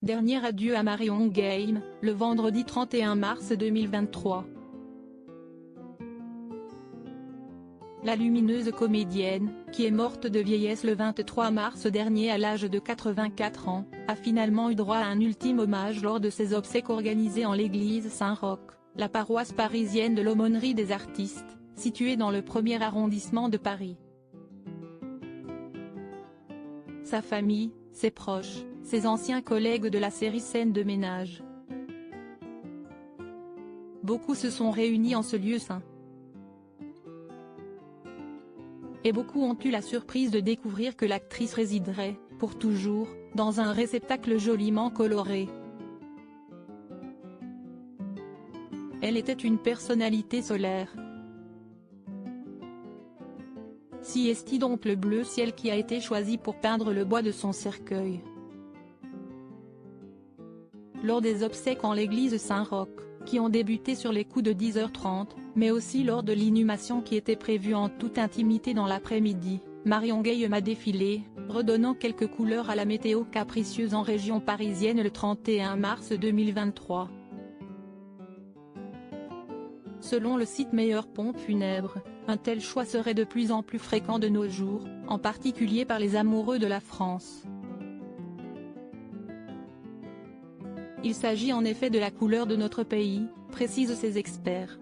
Dernier adieu à Marion Game, le vendredi 31 mars 2023. La lumineuse comédienne, qui est morte de vieillesse le 23 mars dernier à l'âge de 84 ans, a finalement eu droit à un ultime hommage lors de ses obsèques organisées en l'église Saint-Roch, la paroisse parisienne de l'Aumônerie des Artistes, située dans le 1er arrondissement de Paris. Sa famille, ses proches, ses anciens collègues de la série Scènes de ménage. Beaucoup se sont réunis en ce lieu saint. Et beaucoup ont eu la surprise de découvrir que l'actrice résiderait, pour toujours, dans un réceptacle joliment coloré. Elle était une personnalité solaire. Si est donc le bleu ciel qui a été choisi pour peindre le bois de son cercueil. Lors des obsèques en l'église Saint-Roch, qui ont débuté sur les coups de 10h30, mais aussi lors de l'inhumation qui était prévue en toute intimité dans l'après-midi, Marion Game a défilé, redonnant quelques couleurs à la météo capricieuse en région parisienne le 31 mars 2023. Selon le site Meilleure Pompe Funèbre, un tel choix serait de plus en plus fréquent de nos jours, en particulier par les amoureux de la France. Il s'agit en effet de la couleur de notre pays, précisent ces experts.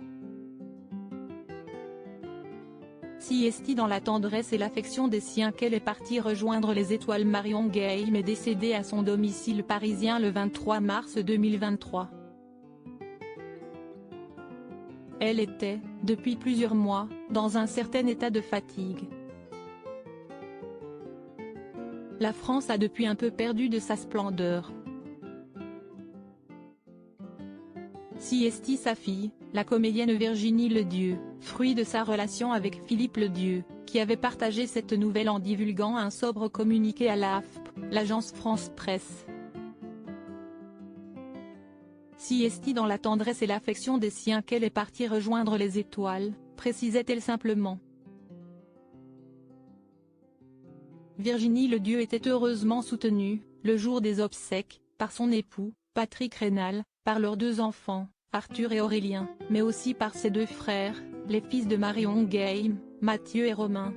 Si est dans la tendresse et l'affection des siens qu'elle est partie rejoindre les étoiles. Marion Game est décédée à son domicile parisien le 23 mars 2023. Elle était, depuis plusieurs mois, dans un certain état de fatigue. La France a depuis un peu perdu de sa splendeur. Si est sa fille, la comédienne Virginie Ledieu, fruit de sa relation avec Philippe Ledieu, qui avait partagé cette nouvelle en divulguant un sobre communiqué à l'AFP, l'agence France Presse. Si est dans la tendresse et l'affection des siens qu'elle est partie rejoindre les étoiles, précisait-elle simplement. Virginie Ledieu était heureusement soutenue, le jour des obsèques, par son époux, Patrick Rénal, par leurs 2 enfants, Arthur et Aurélien, mais aussi par ses 2 frères, les fils de Marion Game, Mathieu et Romain.